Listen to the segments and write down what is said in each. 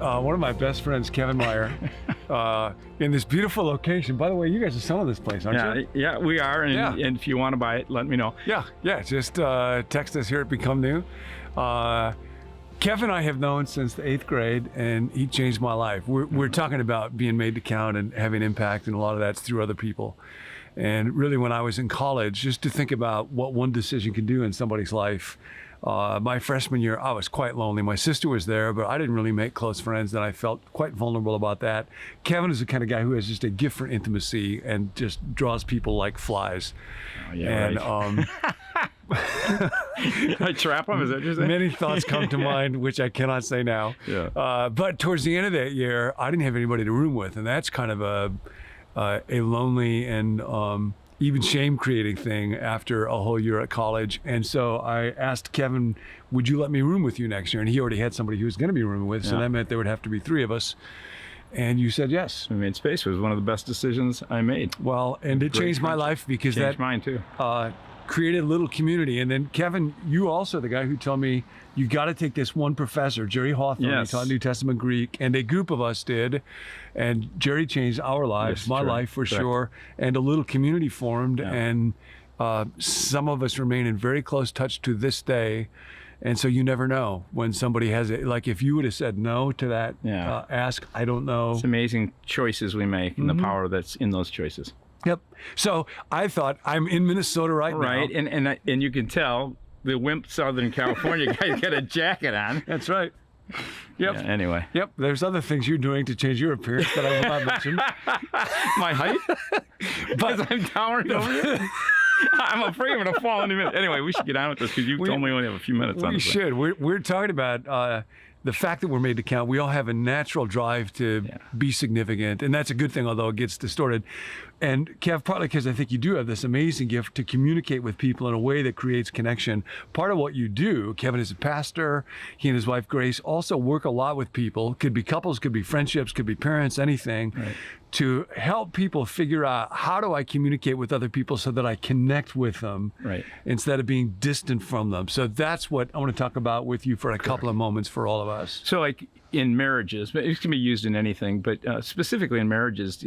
one of my best friends, Kevin Meyer, in this beautiful location. By the way, you guys are selling this place, aren't you? Yeah, we are. And if you want to buy it, let me know. Yeah. Just text us here at Become New. Kevin I have known since the 8th grade, and he changed my life. We're talking about being made to count and having impact, and a lot of that's through other people. And really, when I was in college, just to think about what one decision can do in somebody's life. My freshman year, I was quite lonely. My sister was there, but I didn't really make close friends, and I felt quite vulnerable about that. Kevin is the kind of guy who has just a gift for intimacy and just draws people like flies. Oh, yeah, and, right. I trap him, is that what you're saying? Many thoughts come to mind, which I cannot say now. Yeah. But towards the end of that year, I didn't have anybody to room with, and that's kind of a lonely and even shame-creating thing after a whole year at college. And so I asked Kevin, would you let me room with you next year? And he already had somebody he was going to be rooming with, so that meant there would have to be 3 of us. And you said yes. I mean, space was one of the best decisions I made. Well, and it changed my life because changed mine too. Created a little community. And then Kevin, you also the guy who told me you got to take this one professor, Jerry Hawthorne, yes. He taught New Testament Greek, and a group of us did. And Jerry changed our lives, my life for sure, and a little community formed. Yeah. And some of us remain in very close touch to this day. And so you never know when somebody has it. Like if you would have said no to that ask, I don't know. It's amazing choices we make and the power that's in those choices. Yep. So I thought I'm in Minnesota right now. Right, and you can tell the wimp Southern California guy's got a jacket on. That's right. Yep. Yeah, anyway. Yep. There's other things you're doing to change your appearance that I will not mention. My height? But I'm towering over you? I'm afraid I'm going to fall in a minute. Anyway, we should get on with this because you told me we only have a few minutes on this. We should. We're talking about the fact that we're made to count. We all have a natural drive to be significant, and that's a good thing, although it gets distorted. And Kev, partly because I think you do have this amazing gift to communicate with people in a way that creates connection. Part of what you do, Kevin is a pastor, he and his wife Grace also work a lot with people, could be couples, could be friendships, could be parents, anything, to help people figure out how do I communicate with other people so that I connect with them instead of being distant from them. So that's what I want to talk about with you for a couple of moments for all of us. So like in marriages, but it can be used in anything, but specifically in marriages,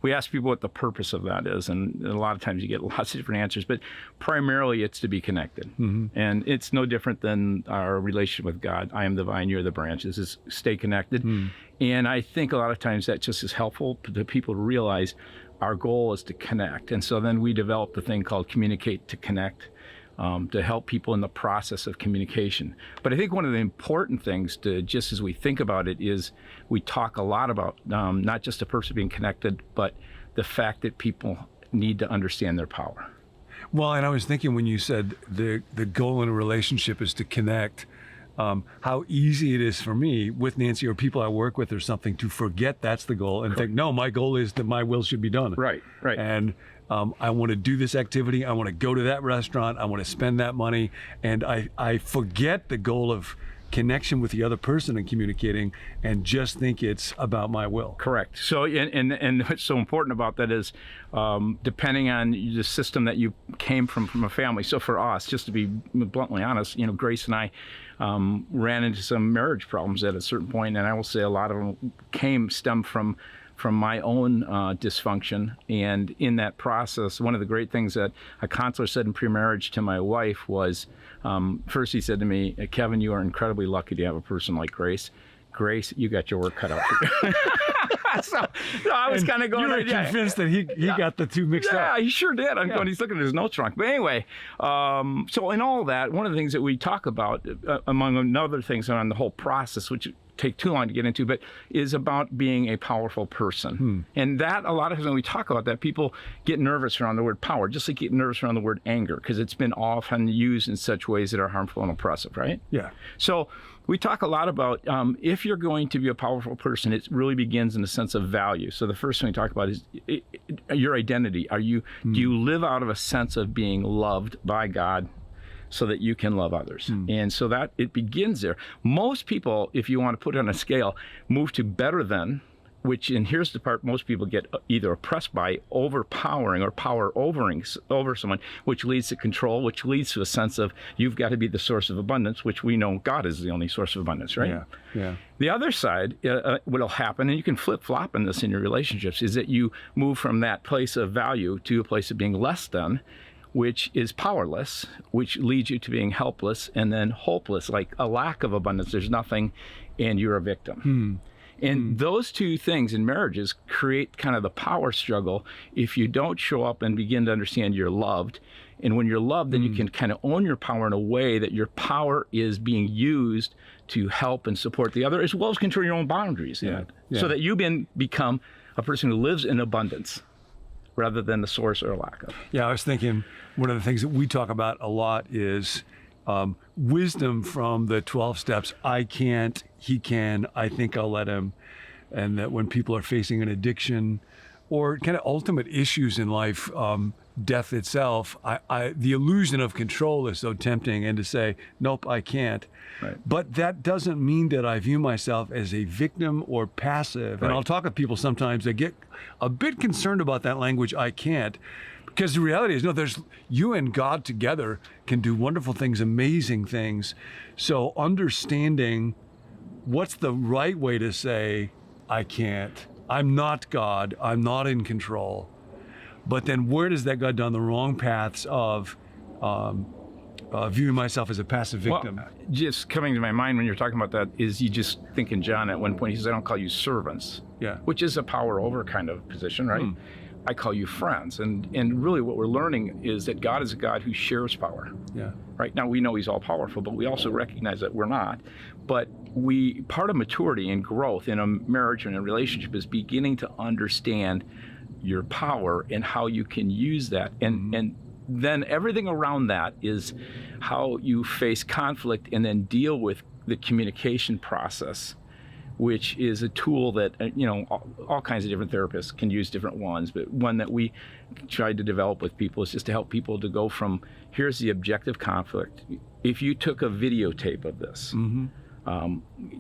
we ask people what the purpose of that is, and a lot of times you get lots of different answers, but primarily it's to be connected. And it's no different than our relationship with God. I am the vine, you're the branches, is stay connected. And I think a lot of times that just is helpful to people to realize our goal is to connect. And so then we developed a thing called Communicate to Connect, to help people in the process of communication. But I think one of the important things to, just as we think about it, is we talk a lot about not just a person being connected, but the fact that people need to understand their power. Well, and I was thinking when you said the goal in a relationship is to connect, how easy it is for me with Nancy or people I work with or something to forget that's the goal and think, no, my goal is that my will should be done. Right. And I want to do this activity. I want to go to that restaurant. I want to spend that money. And I forget the goal of connection with the other person and communicating and just think it's about my will. Correct. So, and what's so important about that is depending on the system that you came from a family. So for us, just to be bluntly honest, Grace and I ran into some marriage problems at a certain point, and I will say a lot of them stemmed from my own dysfunction. And in that process, one of the great things that a counselor said in pre-marriage to my wife was, first he said to me, Kevin, you are incredibly lucky to have a person like Grace. Grace, you got your work cut out for you. so I was kind of going. You were convinced that he got the two mixed up. Yeah, he sure did. I'm going. He's looking at his notes wrong. But anyway, so in all that, one of the things that we talk about, among other things on the whole process, which take too long to get into, but is about being a powerful person. And that a lot of times when we talk about that, people get nervous around the word power, just like get nervous around the word anger, because it's been often used in such ways that are harmful and oppressive, right? Yeah. So we talk a lot about if you're going to be a powerful person, it really begins in a sense of value. So the first thing we talk about is your identity. Do you live out of a sense of being loved by God so that you can love others? And so that it begins there. Most people, if you want to put it on a scale, move to better than and here's the part most people get either oppressed by, overpowering or power over someone, which leads to control, which leads to a sense of you've got to be the source of abundance, which we know God is the only source of abundance, right? Yeah. The other side, what'll happen, and you can flip-flop in this in your relationships, is that you move from that place of value to a place of being less than, which is powerless, which leads you to being helpless and then hopeless, like a lack of abundance. There's nothing, and you're a victim. And those two things in marriages create kind of the power struggle if you don't show up and begin to understand you're loved. And when you're loved, then you can kind of own your power in a way that your power is being used to help and support the other, as well as control your own boundaries. So that you become a person who lives in abundance rather than the source or lack of. Yeah, I was thinking one of the things that we talk about a lot is wisdom from the 12 steps. I can't, he can, I think I'll let him. And that when people are facing an addiction or kind of ultimate issues in life, death itself, the illusion of control is so tempting, and to say, nope, I can't. Right. But that doesn't mean that I view myself as a victim or passive. Right. And I'll talk with people sometimes that get a bit concerned about that language, I can't. Because the reality is, no, there's you and God together can do wonderful things, amazing things. So understanding what's the right way to say, I can't. I'm not God. I'm not in control. But then where does that go down the wrong paths of viewing myself as a passive victim? Well, just coming to my mind when you're talking about that is you just think in John at one point, he says, I don't call you servants, which is a power over kind of position, right? I call you friends. And really what we're learning is that God is a God who shares power. Right now we know he's all powerful, but we also recognize that we're not. But part of maturity and growth in a marriage and a relationship is beginning to understand your power and how you can use that. And then everything around that is how you face conflict and then deal with the communication process, which is a tool that, all kinds of different therapists can use different ones, but one that we tried to develop with people is just to help people to go from, here's the objective conflict. If you took a videotape of this,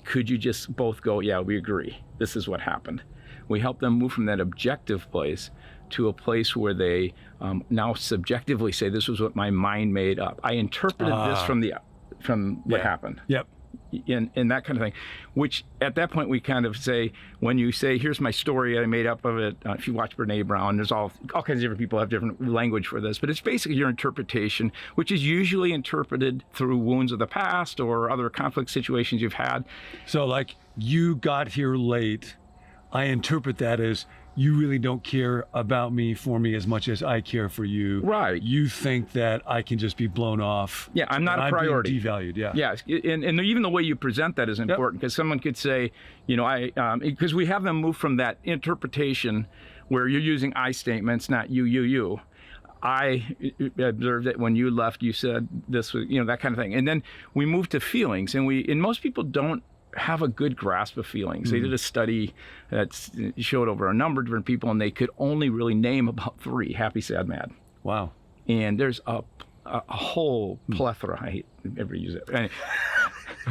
could you just both go, yeah, we agree, this is what happened. We help them move from that objective place to a place where they now subjectively say, this was what my mind made up. I interpreted this from what happened. And that kind of thing, which at that point we kind of say, when you say, here's my story, I made up of it. If you watch Brene Brown, there's all kinds of different people have different language for this, but it's basically your interpretation, which is usually interpreted through wounds of the past or other conflict situations you've had. So like, you got here late. I interpret that as you really don't care about me, for me, as much as I care for you. Right. You think that I can just be blown off. Yeah, I'm not a priority. I'm being devalued, Yeah, and even the way you present that is important, because someone could say, because we have them move from that interpretation where you're using I statements, not you. I observed that when you left, you said this was, that kind of thing. And then we move to feelings, and most people don't have a good grasp of feelings. They did a study that showed over a number of different people, and they could only really name about 3: happy, sad, mad. Wow. And there's a whole plethora. I hate ever use it. I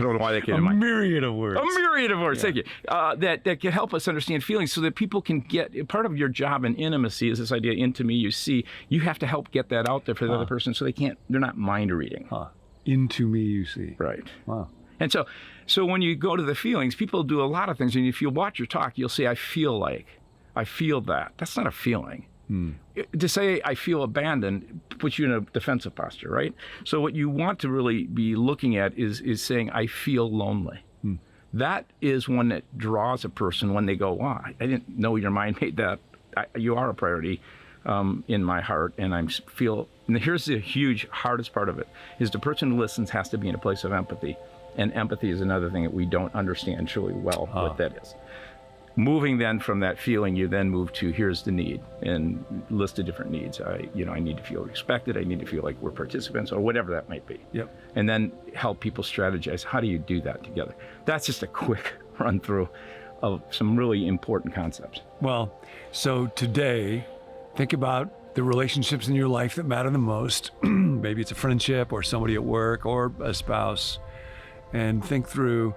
don't know why they came to mind. A myriad of words. Thank you. That can help us understand feelings, so that people can get, part of your job in intimacy is this idea, into me you see. You have to help get that out there for the other person, so they're not mind reading. Into me you see. Right. Wow. And so when you go to the feelings, people do a lot of things. And if you watch your talk, you'll say, I feel that. That's not a feeling. To say I feel abandoned puts you in a defensive posture, right? So what you want to really be looking at is saying, I feel lonely. That is one that draws a person when they go, wow, I didn't know your mind made that. You are a priority in my heart. And and here's the huge, hardest part of it, is the person who listens has to be in a place of empathy. And empathy is another thing that we don't understand truly well what that is. Moving then from that feeling, you then move to, here's the need, and list of different needs. I need to feel respected. I need to feel like we're participants, or whatever that might be. And then help people strategize. How do you do that together? That's just a quick run through of some really important concepts. Well, so today, think about the relationships in your life that matter the most. Maybe it's a friendship or somebody at work or a spouse. And think through,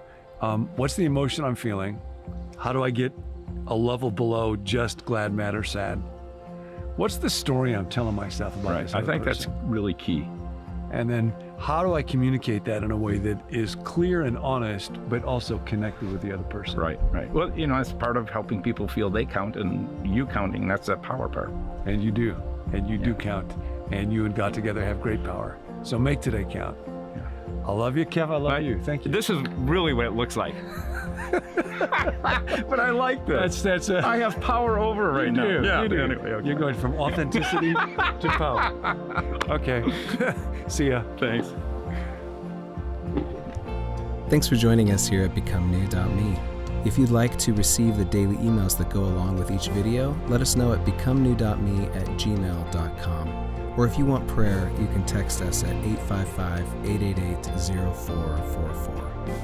what's the emotion I'm feeling? How do I get a level below just glad, mad, or sad. What's the story I'm telling myself about this I other think person? that's really key. And then how do I communicate that in a way that is clear and honest, but also connected with the other person? Right. Well, it's part of helping people feel they count, and you counting, that's that power part. And you do. And you do count. And you and God together have great power. So make today count. Yeah. I love you, Kev. I love you. Thank you. This is really what it looks like. But I like this. I have power over right now. You do. Anyway, okay. You're going from authenticity to power. Okay. See ya. Thanks. Thanks for joining us here at BecomeNew.me. If you'd like to receive the daily emails that go along with each video, let us know at becomenew.me@gmail.com. Or if you want prayer, you can text us at 855-888-0444.